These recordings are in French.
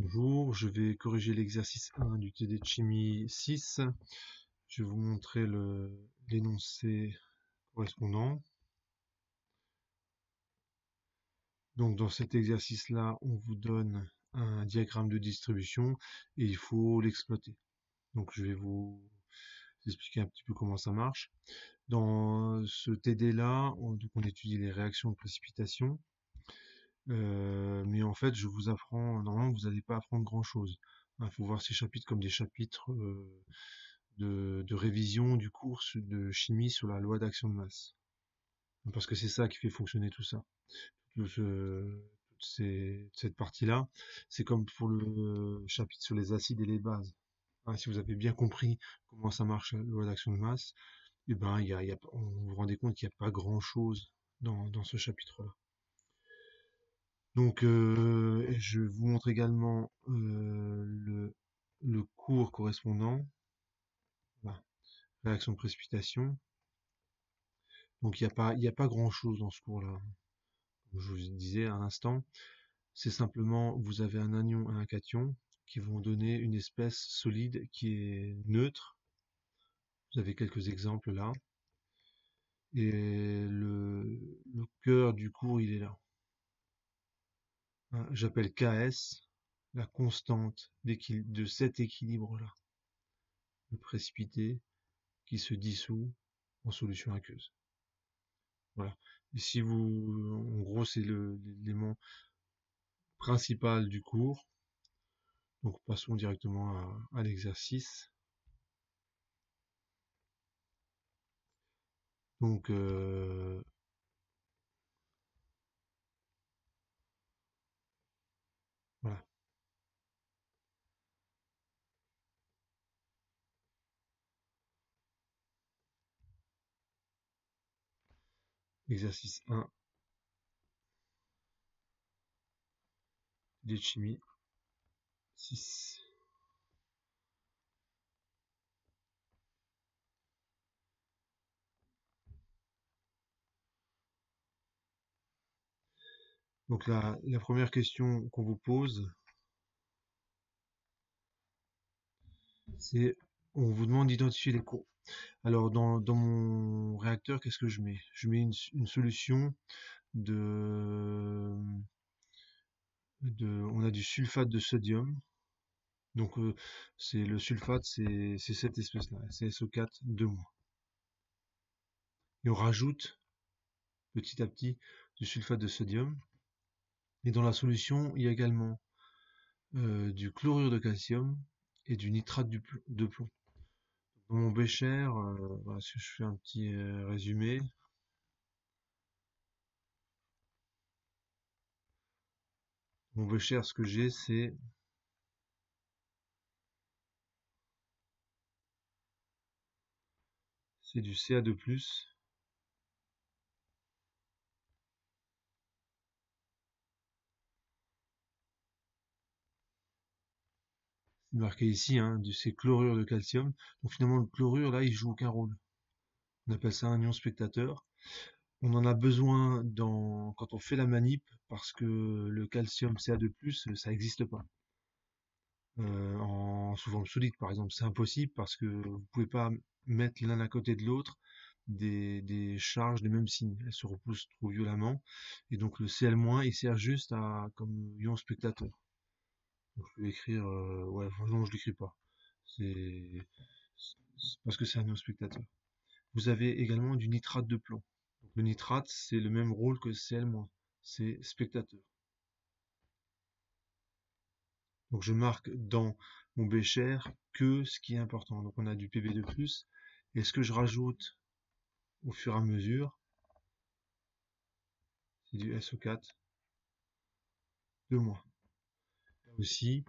Bonjour, je vais corriger l'exercice 1 du TD de chimie 6. Je vais vous montrer l'énoncé correspondant. Donc dans cet exercice-là, on vous donne un diagramme de distribution et il faut l'exploiter. Donc je vais vous expliquer un petit peu comment ça marche. Dans ce TD-là, on étudie les réactions de précipitation. Mais en fait, je vous apprends, normalement, vous n'allez pas apprendre grand-chose. Il faut voir ces chapitres comme des chapitres de révision du cours de chimie sur la loi d'action de masse. Parce que c'est ça qui fait fonctionner tout ça. Cette partie-là, c'est comme pour le chapitre sur les acides et les bases. Hein, si vous avez bien compris comment ça marche la loi d'action de masse, et ben, vous vous rendez compte qu'il n'y a pas grand-chose dans ce chapitre-là. Donc, je vous montre également le cours correspondant, voilà, réaction de précipitation. Donc, il y a pas grand-chose dans ce cours-là. Comme je vous disais à l'instant, c'est simplement, vous avez un anion et un cation qui vont donner une espèce solide qui est neutre. Vous avez quelques exemples là. Et le cœur du cours, il est là. Hein, j'appelle Ks la constante de cet équilibre-là. Le précipité qui se dissout en solution aqueuse. Voilà. Et si vous, en gros, c'est l'élément principal du cours. Donc passons directement à l'exercice. Donc voilà. Exercice 1 de chimie 6. Donc la première question qu'on vous pose, c'est on vous demande d'identifier les courbes. Alors dans mon réacteur, qu'est-ce que je mets? Je mets une solution de, on a du sulfate de sodium. Donc c'est le sulfate, c'est cette espèce-là, CSO4 2-. Et on rajoute petit à petit du sulfate de sodium. Et dans la solution, il y a également du chlorure de calcium et du nitrate de plomb. Dans mon bécher, voilà, si je fais un petit résumé, mon bécher, ce que j'ai, c'est du Ca2+, c'est marqué ici, hein, c'est chlorure de calcium. Donc finalement, le chlorure, là, il joue aucun rôle. On appelle ça un ion spectateur. On en a besoin quand on fait la manip, parce que le calcium Ca2+, ça n'existe pas. Sous forme solide, par exemple, c'est impossible parce que vous pouvez pas mettre l'un à côté de l'autre des charges de même signe. Elles se repoussent trop violemment. Et donc le Cl-, il sert juste comme ion spectateur. Donc je vais écrire, ouais, non, je l'écris pas. C'est parce que c'est un ion spectateur. Vous avez également du nitrate de plomb. Donc, le nitrate, c'est le même rôle que Cl-, c'est spectateur. Donc je marque dans mon bécher que ce qui est important. Donc on a du Pb2+, et ce que je rajoute au fur et à mesure, c'est du SO4 2-. Aussi,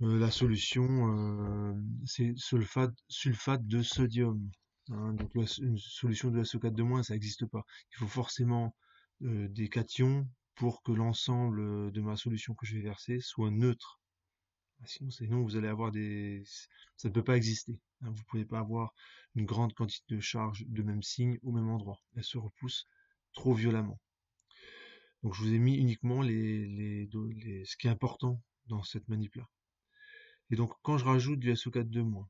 la solution, c'est sulfate de sodium. Hein, donc une solution de SO4 2-, ça n'existe pas. Il faut forcément des cations pour que l'ensemble de ma solution que je vais verser soit neutre. Sinon, vous allez avoir ça ne peut pas exister. Hein, vous ne pouvez pas avoir une grande quantité de charge de même signe au même endroit. Elles se repoussent trop violemment. Donc je vous ai mis uniquement ce qui est important dans cette manip-là. Et donc, quand je rajoute du SO4 de moins,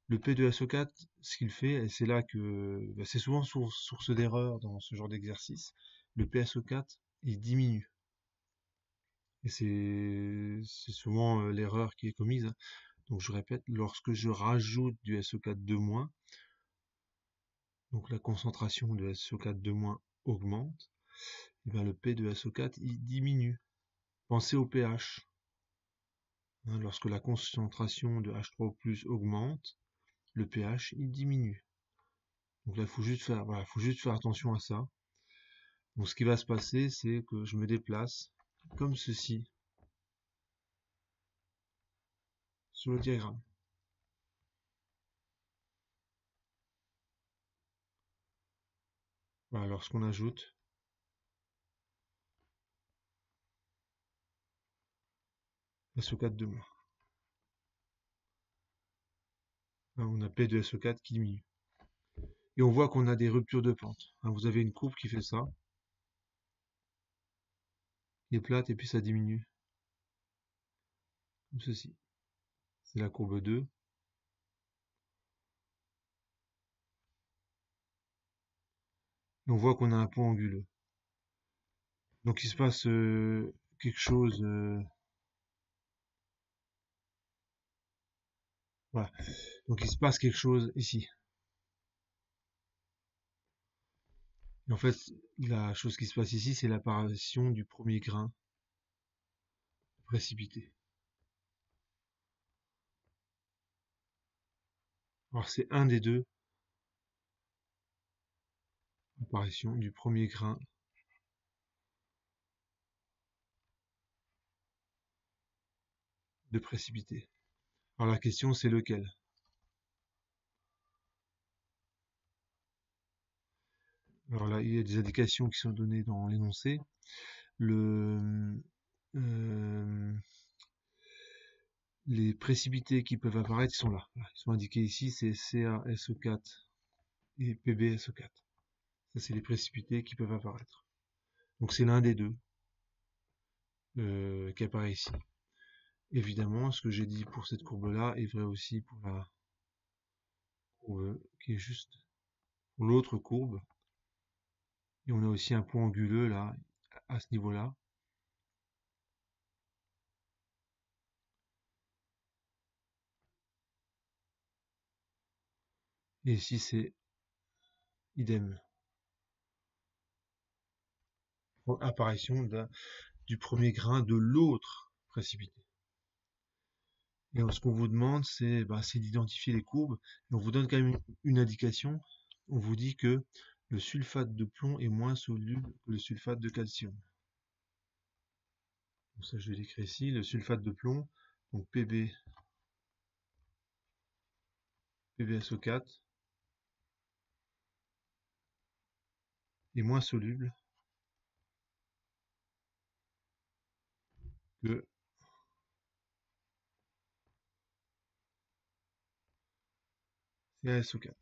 le P de SO4, ce qu'il fait, et c'est là que c'est souvent source d'erreur dans ce genre d'exercice, le PSO4, il diminue. Et c'est souvent l'erreur qui est commise, hein. Donc je répète, lorsque je rajoute du SO4 de moins, donc la concentration de SO4 de moins augmente, et bien le P de SO4 il diminue. Pensez au pH. Hein, lorsque la concentration de H3O+ augmente, le pH il diminue. Donc là, il faut juste faire, voilà, faut juste faire attention à ça. Donc ce qui va se passer, c'est que je me déplace comme ceci sur le diagramme. Voilà, lorsqu'on ajoute SO4 de moins. Là, on a P de SO4 qui diminue. Et on voit qu'on a des ruptures de pente. Hein, vous avez une courbe qui fait ça, qui est plate et puis ça diminue. Comme ceci. C'est la courbe 2. Et on voit qu'on a un point anguleux. Donc il se passe quelque chose. Voilà. Donc il se passe quelque chose ici. Et en fait, la chose qui se passe ici, c'est l'apparition du premier grain précipité. Alors c'est un des deux, apparition du premier grain de précipité. Alors la question c'est lequel? Alors là, il y a des indications qui sont données dans l'énoncé. Euh, les précipités qui peuvent apparaître, ils sont là. Ils sont indiqués ici, c'est CaSO4 et PbSO4. Ça, c'est les précipités qui peuvent apparaître. Donc c'est l'un des deux qui apparaît ici. Évidemment, ce que j'ai dit pour cette courbe-là est vrai aussi pour la courbe qui est juste pour l'autre courbe. Et on a aussi un point anguleux là, à ce niveau-là. Et ici, c'est idem. Apparition du premier grain de l'autre précipité. Et ce qu'on vous demande, c'est d'identifier les courbes. Et on vous donne quand même une indication. On vous dit que le sulfate de plomb est moins soluble que le sulfate de calcium. Donc ça, je l'écris ici. Le sulfate de plomb, donc PbSO4, est moins soluble que CaSO4.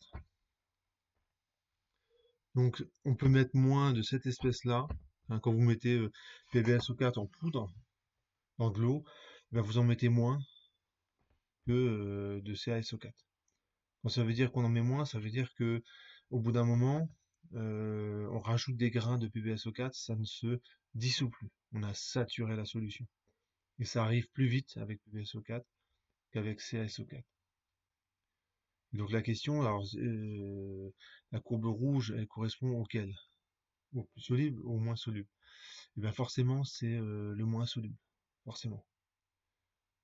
Donc, on peut mettre moins de cette espèce-là. Hein, quand vous mettez PbSO4 en poudre dans de l'eau, vous en mettez moins que de CaSO4. Quand ça veut dire qu'on en met moins, ça veut dire que au bout d'un moment, on rajoute des grains de PbSO4, ça ne se dissout plus. On a saturé la solution. Et ça arrive plus vite avec PbSO4 qu'avec CaSO4. Donc la question, alors, la courbe rouge, elle correspond auquel? Au plus soluble ou au moins soluble? Et bien forcément, c'est le moins soluble. Forcément.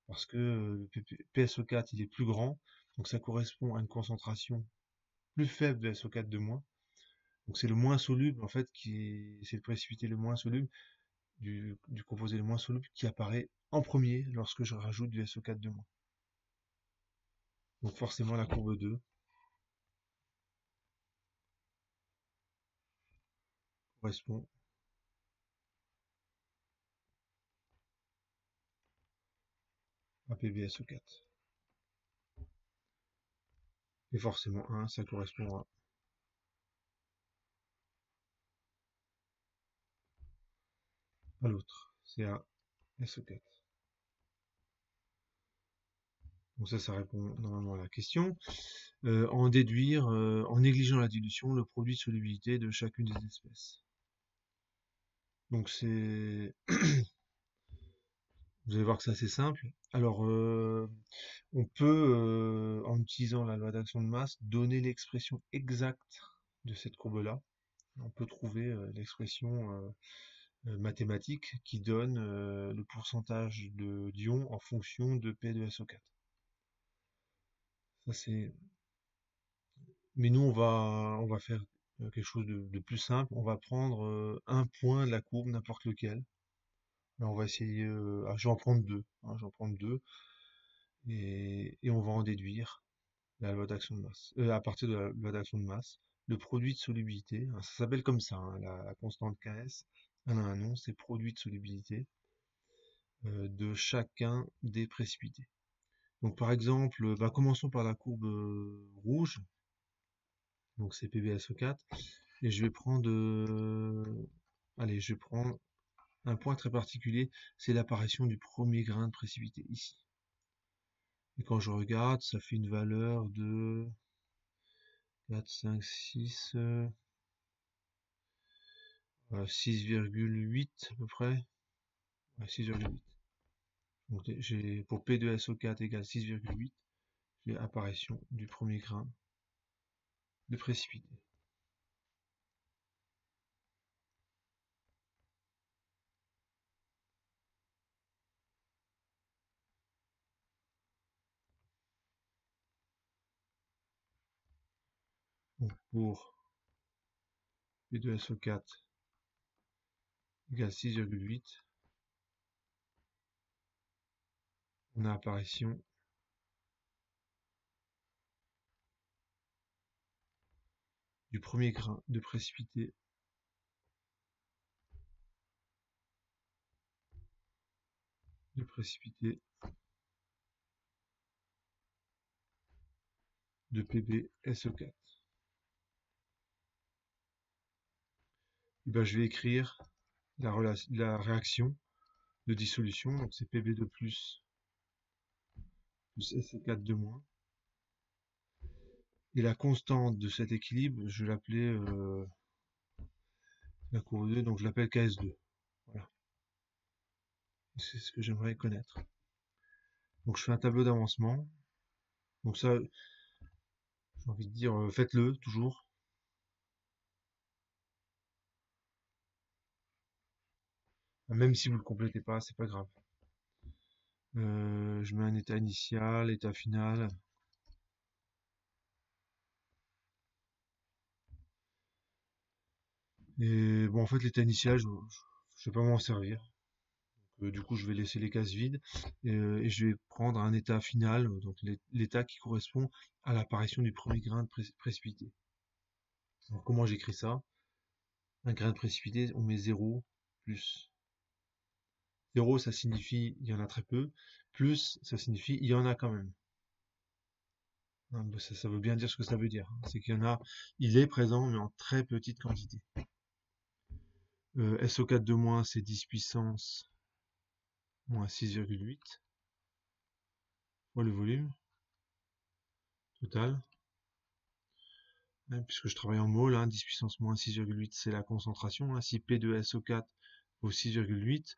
Parce que le PSO4, il est plus grand, donc ça correspond à une concentration plus faible de SO4 de moins. Donc c'est le moins soluble, en fait, c'est le précipité le moins soluble, du composé le moins soluble qui apparaît en premier lorsque je rajoute du SO4 de moins. Donc forcément la courbe 2 correspond à PbSO4. Et forcément 1, ça correspond à l'autre, c'est à SO4. Donc ça répond normalement à la question. En déduire, en négligeant la dilution, le produit de solubilité de chacune des espèces. Donc c'est, vous allez voir que c'est assez simple. Alors, on peut, en utilisant la loi d'action de masse, donner l'expression exacte de cette courbe-là. On peut trouver l'expression mathématique qui donne le pourcentage de d'ions en fonction de P de SO4. Ça c'est. Mais nous on va faire quelque chose de plus simple. On va prendre un point de la courbe, n'importe lequel. Là, on va essayer. Je vais en prendre deux. Je vais en prendre deux et on va en déduire la loi d'action de masse. À partir de la loi d'action de masse, le produit de solubilité. Ça s'appelle comme ça, hein, la constante Ks. Elle a un nom, c'est produit de solubilité de chacun des précipités. Donc par exemple, commençons par la courbe rouge, donc c'est PbSO4, et je vais prendre, allez, je vais prendre un point très particulier, c'est l'apparition du premier grain de précipité ici. Et quand je regarde, ça fait une valeur de 4, 5, 6, 6,8 à peu près. Ouais, 6,8. Donc j'ai pour P2SO4 égale 6,8, j'ai apparition du premier grain de précipité. Donc pour P2SO4 égale 6,8, on a apparition du premier grain de précipité de PbSO4. Et ben, je vais écrire la réaction de dissolution, donc c'est Pb2 plus SO4 de moins. Et la constante de cet équilibre, je vais l'appeler la courbe 2, donc je l'appelle Ks2. Voilà, c'est ce que j'aimerais connaître. Donc je fais un tableau d'avancement. Donc ça, j'ai envie de dire, faites-le toujours. Même si vous ne le complétez pas, c'est pas grave. Je mets un état initial, état final. Et bon, en fait, l'état initial, je vais pas m'en servir. Du coup, je vais laisser les cases vides et je vais prendre un état final, donc l'état qui correspond à l'apparition du premier grain de précipité. Alors, comment j'écris ça? Un grain de précipité, on met 0 plus. 0, ça signifie il y en a très peu. Plus, ça signifie il y en a quand même. Ça veut bien dire ce que ça veut dire. C'est qu'il y en a, il est présent, mais en très petite quantité. SO4 de moins, c'est 10 puissance moins 6,8 fois le volume total. Puisque je travaille en mol, 10 puissance moins 6,8 c'est la concentration. Si P de SO4 vaut 6,8,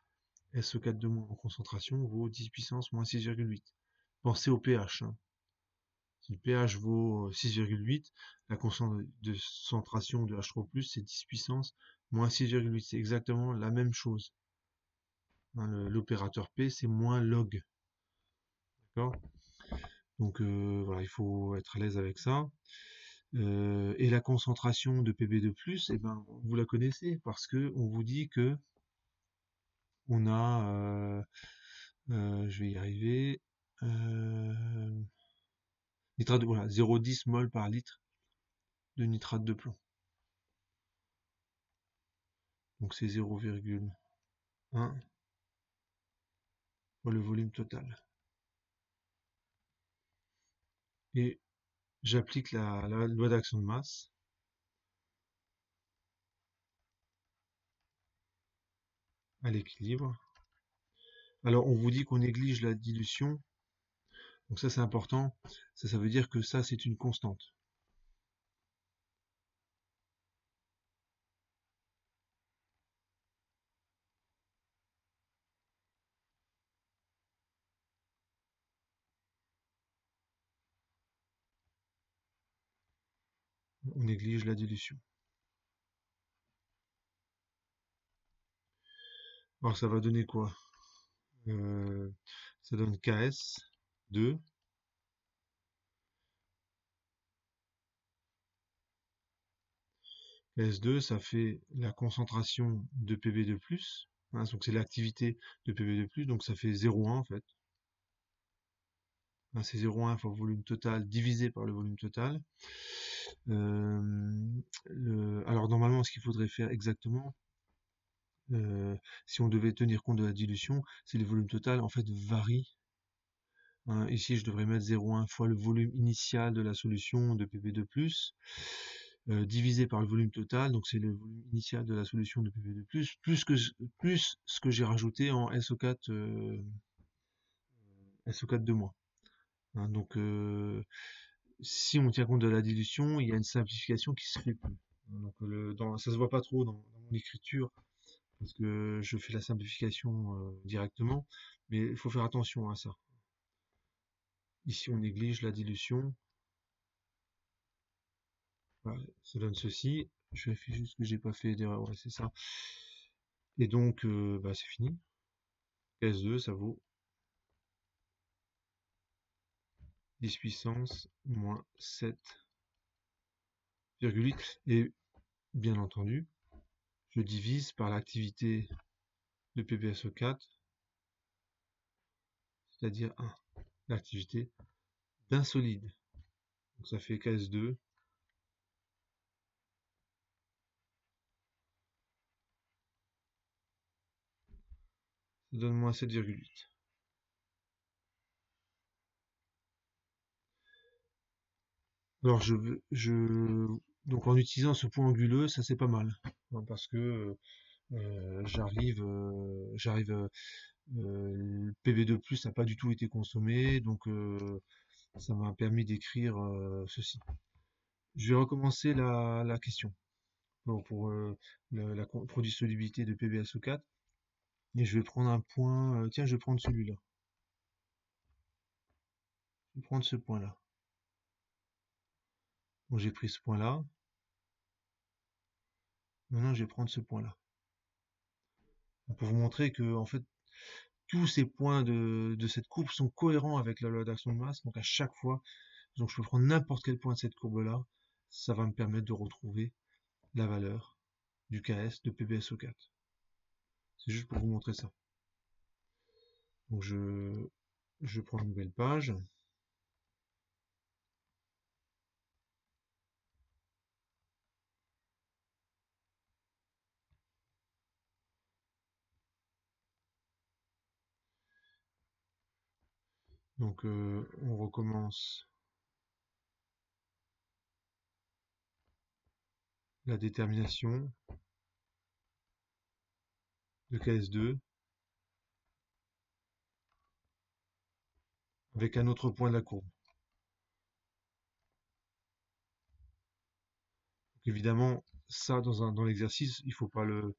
SO4 de moins en concentration vaut 10 puissance moins 6,8. Pensez au pH. Si le pH vaut 6,8, la concentration de H3+, c'est 10 puissance moins 6,8. C'est exactement la même chose. L'opérateur P, c'est moins log. D'accord? Donc voilà, il faut être à l'aise avec ça. Et la concentration de Pb2+, eh ben, vous la connaissez parce que on vous dit que on a, je vais y arriver, nitrate de, voilà, 0,10 mol par litre de nitrate de plomb. Donc c'est 0,1 pour le volume total. Et j'applique la loi d'action de masse à l'équilibre. Alors on vous dit qu'on néglige la dilution. Donc ça c'est important, ça veut dire que ça c'est une constante. On néglige la dilution. Alors ça va donner quoi? Euh, Ça donne KS 2. KS2, ça fait la concentration de Pb2+, hein, donc c'est l'activité de Pb2+, donc ça fait 0,1 en fait. Hein, c'est 0,1 fois le volume total divisé par le volume total. Alors normalement, ce qu'il faudrait faire exactement, si on devait tenir compte de la dilution, c'est le volume total en fait varie. Hein. Ici, je devrais mettre 0,1 fois le volume initial de la solution de Pb2+, divisé par le volume total, donc c'est le volume initial de la solution de Pb2+, plus ce que j'ai rajouté en SO4, SO4 de moins. Hein, donc si on tient compte de la dilution, il y a une simplification qui se fait plus. Donc ça se voit pas trop dans mon écriture parce que je fais la simplification directement, mais il faut faire attention à ça. Ici, on néglige la dilution. Voilà, ça donne ceci. Je vérifie juste que j'ai pas fait d'erreur. Ouais, c'est ça. Et donc, bah, c'est fini. S2, ça vaut 10 puissance moins 7,8. Et bien entendu, je divise par l'activité de PbSO4, c'est-à-dire 1, l'activité d'un solide. Donc ça fait KS2. Ça donne moins 7,8. Alors donc en utilisant ce point anguleux, ça c'est pas mal, hein, parce que j'arrive, le PV2+ n'a pas du tout été consommé, donc ça m'a permis d'écrire ceci. Je vais recommencer la question pour produit solubilité de PbSO4, et je vais prendre un point. Tiens, je vais prendre celui-là. Je vais prendre ce point-là. Donc j'ai pris ce point-là. Maintenant, je vais prendre ce point-là. Pour vous montrer que, en fait, tous ces points de cette courbe sont cohérents avec la loi d'action de masse. Donc à chaque fois, donc je peux prendre n'importe quel point de cette courbe-là, ça va me permettre de retrouver la valeur du KS de PbSO4. C'est juste pour vous montrer ça. Donc je prends une nouvelle page. Donc on recommence la détermination de KS2 avec un autre point de la courbe. Donc, évidemment, ça dans l'exercice, il faut pas le.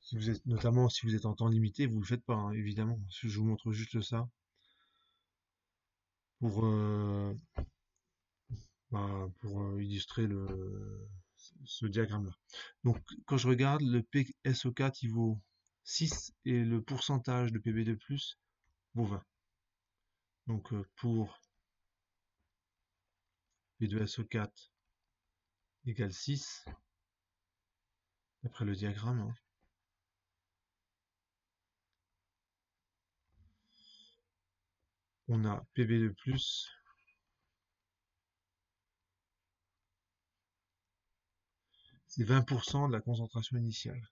Si vous êtes, notamment si vous êtes en temps limité, vous le faites pas, hein, évidemment. Je vous montre juste ça pour, illustrer ce diagramme-là. Donc quand je regarde, le PSO4 il vaut 6 et le pourcentage de Pb2+ vaut 20. Donc pour P2SO4 égale 6, d'après le diagramme, hein, on a Pb2+, c'est 20% de la concentration initiale.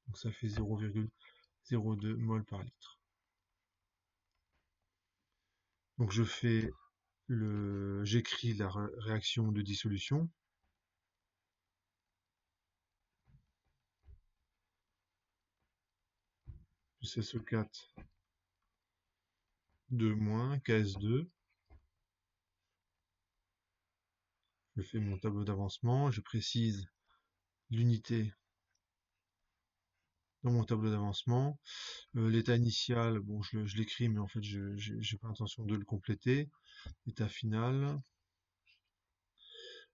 Donc ça fait 0,02 mol par litre. Donc j'écris la réaction de dissolution. SO4 2 moins KS2 Je fais mon tableau d'avancement, je précise l'unité dans mon tableau d'avancement. L'état initial, bon, je l'écris, mais en fait, je j'ai pas l'intention de le compléter. État final.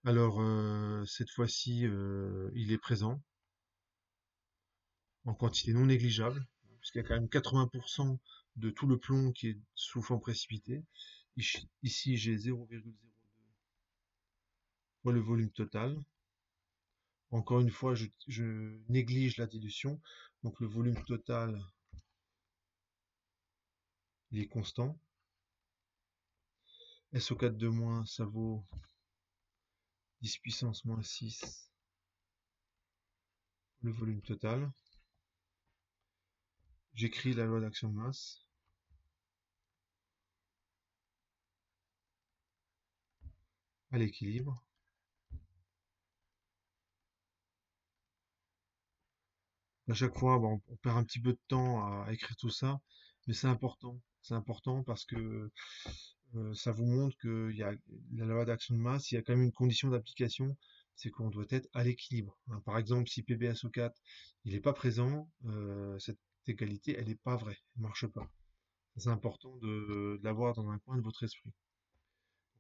Alors, cette fois-ci, il est présent en quantité non négligeable, puisqu'il y a quand même 80% de tout le plomb qui est sous forme précipitée. Ici, j'ai 0,02 fois le volume total. Encore une fois, je néglige la dilution, donc le volume total, il est constant. SO4 de moins, ça vaut 10 puissance moins 6 le volume total. J'écris la loi d'action de masse à l'équilibre. À chaque fois, bon, on perd un petit peu de temps à écrire tout ça, mais c'est important. C'est important parce que ça vous montre qu'il y a la loi d'action de masse, il y a quand même une condition d'application, c'est qu'on doit être à l'équilibre, hein. Par exemple, si PbSO4 il n'est pas présent, cette égalité elle n'est pas vraie, elle ne marche pas. C'est important de l'avoir dans un coin de votre esprit.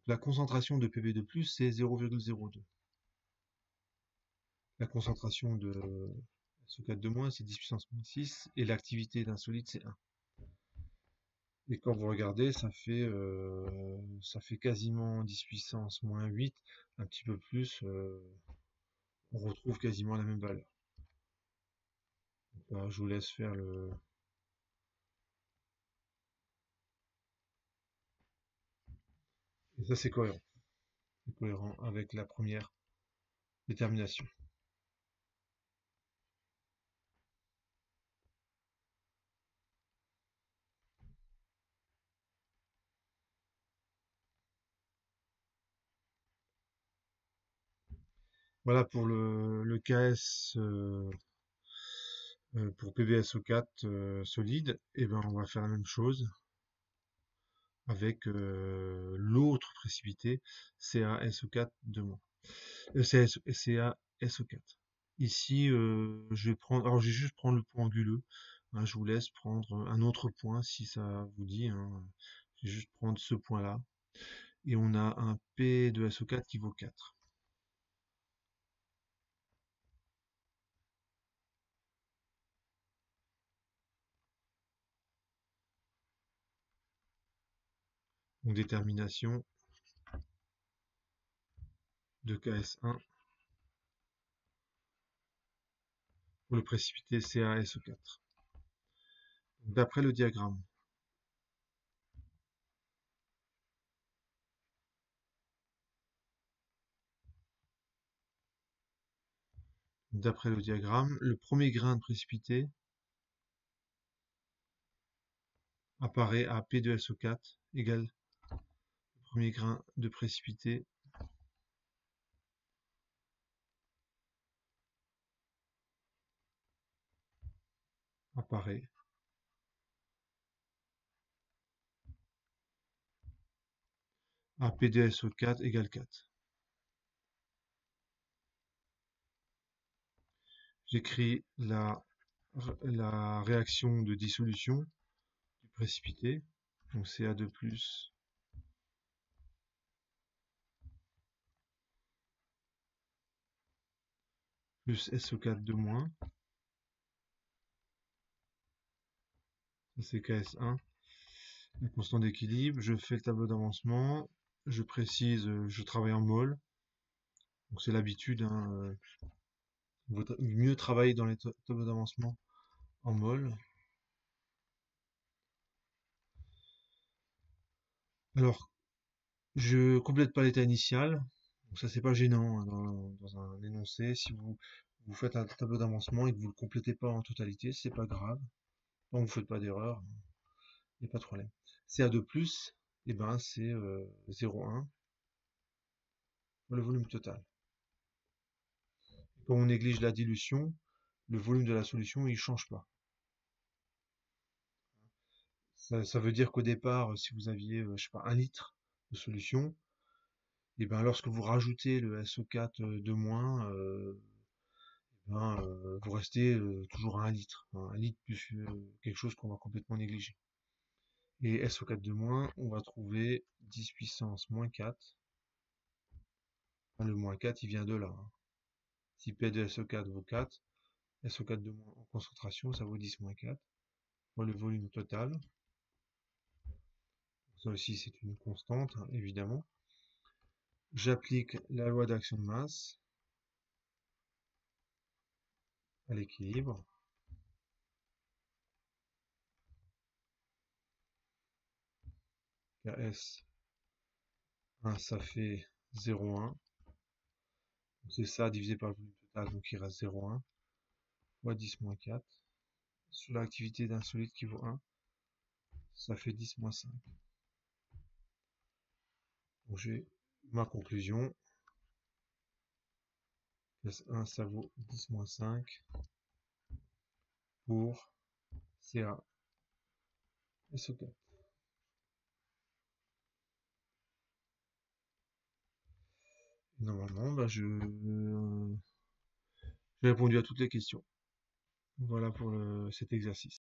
La concentration de Pb2+, c'est 0,02. La concentration de SO4 de moins, c'est 10 puissance moins 6, et l'activité d'un solide, c'est 1. Et quand vous regardez, ça fait quasiment 10 puissance moins 8, un petit peu plus, on retrouve quasiment la même valeur. Donc là, je vous laisse faire le... Et ça, c'est cohérent. C'est cohérent avec la première détermination. Voilà pour le KS pour PbSO4 solide. Et ben, on va faire la même chose avec l'autre précipité CaSO4 de moins. CaSO4. Ici, je vais prendre, alors je vais juste prendre le point anguleux, hein, je vous laisse prendre un autre point si ça vous dit, hein. Je vais juste prendre ce point-là. Et on a un P de SO4 qui vaut 4. Donc détermination de KS1 pour le précipité CaSO4. D'après le diagramme, le premier grain de précipité apparaît à P de SO4 égale le premier grain de précipité apparaît à P de SO4 égale 4. J'écris la réaction de dissolution du précipité, donc Ca2+, plus SO4 de moins, ça c'est KS1, la constante d'équilibre. Je fais le tableau d'avancement, je précise, je travaille en mol, donc c'est l'habitude, hein, vaut mieux travailler dans les tableaux d'avancement en mol. Alors, je complète pas l'état initial, donc ça c'est pas gênant, hein, dans un énoncé. Si vous faites un tableau d'avancement et que vous le complétez pas en totalité, c'est pas grave. Tant que vous faites pas d'erreur, il n'y a pas de problème. CA2+, et ben c'est 0,1 pour le volume total. Quand on néglige la dilution, le volume de la solution il change pas. Ça veut dire qu'au départ, si vous aviez, je sais pas, 1 litre de solution, Et ben lorsque vous rajoutez le SO4 de moins, vous restez toujours à 1 litre. Hein, 1 litre plus quelque chose qu'on va complètement négliger. Et SO4 de moins, on va trouver 10 puissance moins 4. Enfin, le moins 4, il vient de là. Hein. Si P de SO4 vaut 4, SO4 de moins en concentration, ça vaut 10 moins 4. Fois le volume total. Ça aussi, c'est une constante, hein, évidemment. J'applique la loi d'action de masse à l'équilibre. KS 1, ça fait 0,1. C'est ça divisé par le volume total, donc il reste 0,1 fois 10 moins 4. Sur l'activité d'un solide qui vaut 1, ça fait 10 moins 5. Donc j'ai ma conclusion. S1, ça vaut 10 moins 5 pour CA SO4. Normalement, j'ai répondu à toutes les questions. Voilà pour cet exercice.